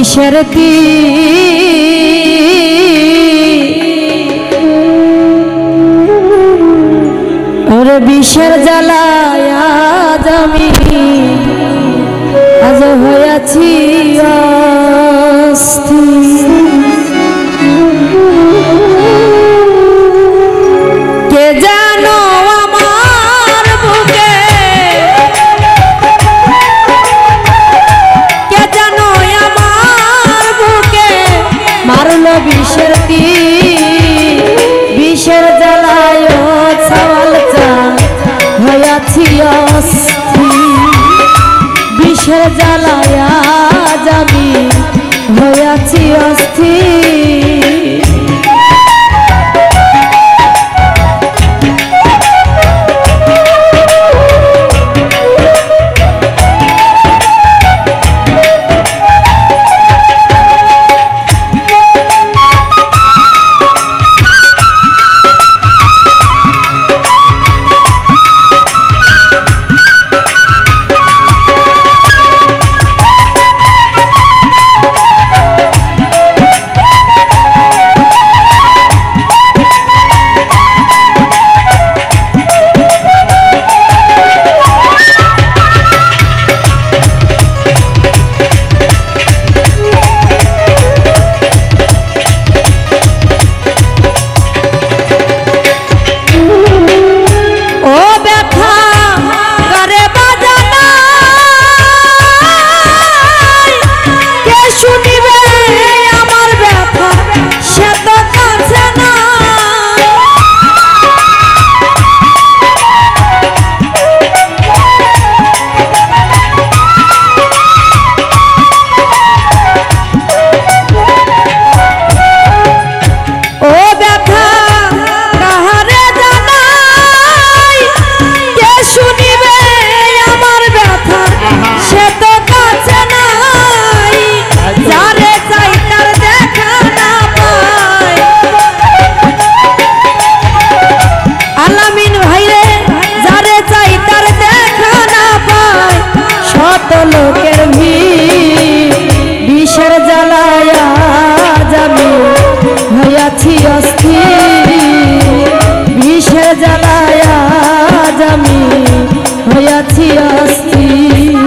বিষের কি ওরে বিষের জ্বালায় আজ আমি আজ হয়েছি অস্থির। কে জানো আমার বুকে কে জানো আমার বুকে মারলো বিষের তীর বিষের জ্বালায় ছাওয়াল চা হয়েছি অস্থির। বিষের জ্বালায় আজ আমি হয়েছি অস্থির। লোকের ভিড় বিষের জ্বালায় আজ আমি হইয়াছি অস্থির। বিষের জ্বালায় আজ আমি হইয়াছি অস্থির।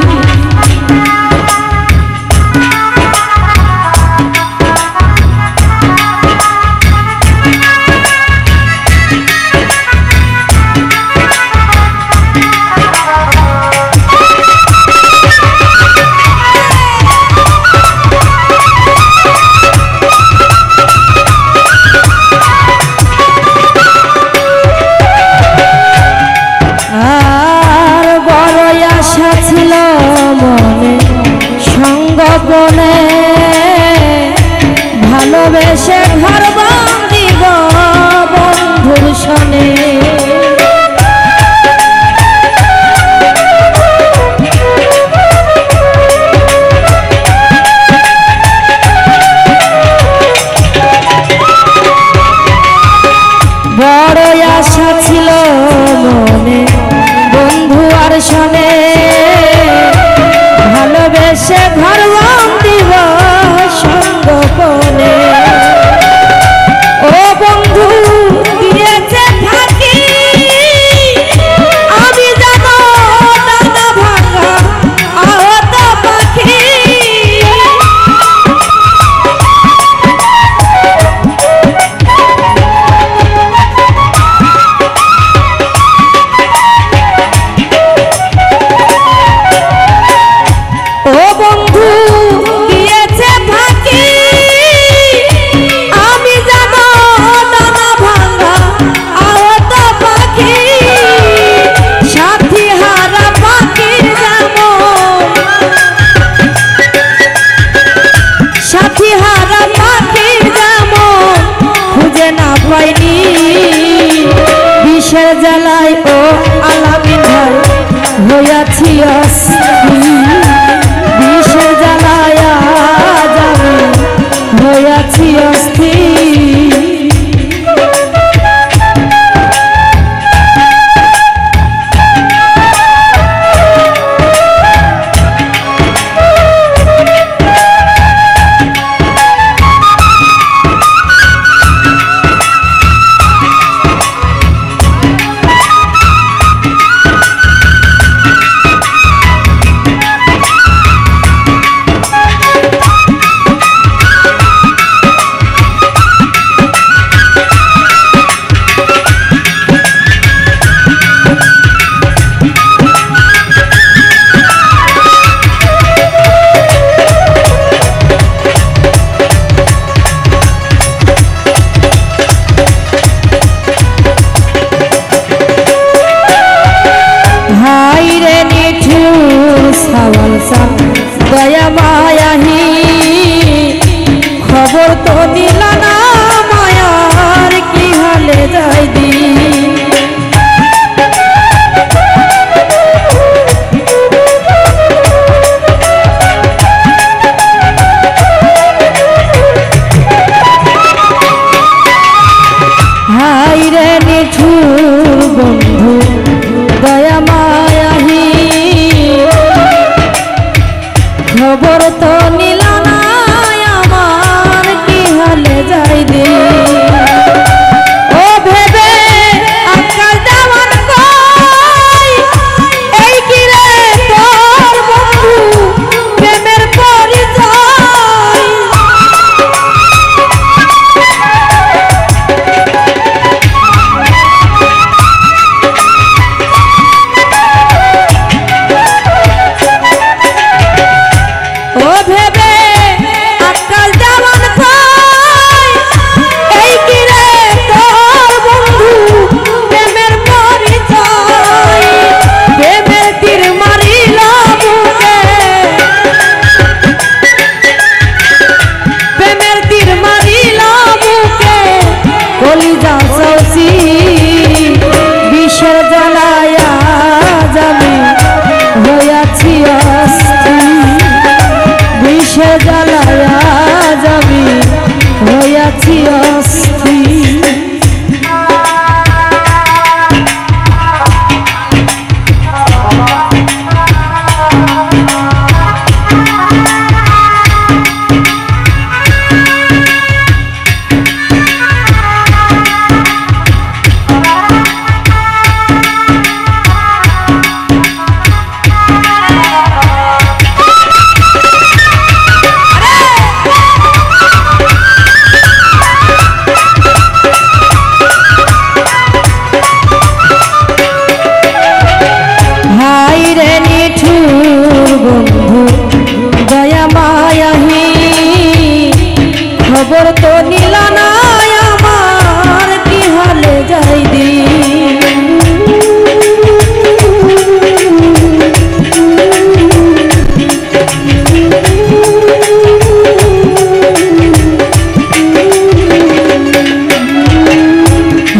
আর বড় আশা ছিল খবর তো নিলা না মায়ার কি হালে যাই দিন। হাই রে নিঠুর বন্ধু দয়া মায়াহি খবর তো নিলা না আমার কি হালে যাই দিন। ও ভেবে আকাশ দেওয়ান কই এই কি রে তোর বন্ধু প্রেমের পরিচয়। ও ভেবে আকাশ দেওয়ান কই এই কি রে তোর বন্ধু প্রেমের পরিচয়। প্রেমের তীর মারিল বুকে, প্রেমের তীর মারিল বুকে কলিজা সৌসি বিষের জ্বালায়া যাবি হইয়াছি অস্থির। বিষে জ্বালায়া যাবি হইয়াছি অস্থির। হাই রে নিঠুর বন্ধু দয়া মায়াহি খবর তো নিলা না আমার কি হালে যাই দিন।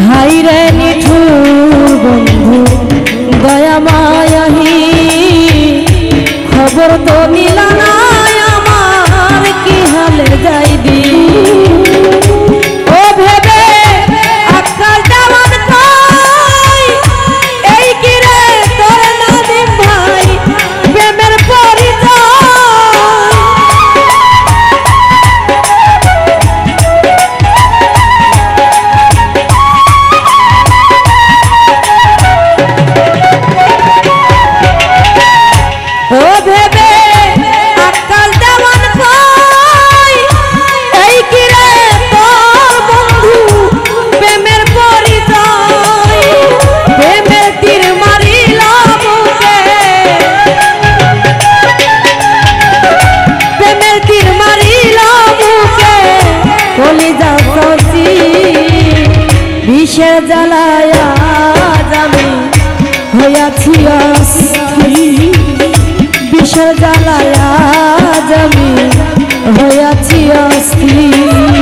হাই রে নিঠুর বন্ধু দয়া মায়াহি খবর তো নিলা না আমার কি হালে যাই দিন। ও ভেবে আকাশ দেওয়ান কই এই কি রে তোর নাদিম ভাই প্রেমের পরিচয়। ও ভেবে আকাশ দেওয়ান কই এই কি রে তোর বন্ধু প্রেমের পরিচয়। প্রেমের তীর মারিল বুকে, প্রেমের তীর মারিল বুকে কলিজা সৌসি বিষে জ্বালায়া যাবি হইয়াছি অস্থির। বিষে জ্বালায়া যাবি হইয়াছি অস্থির।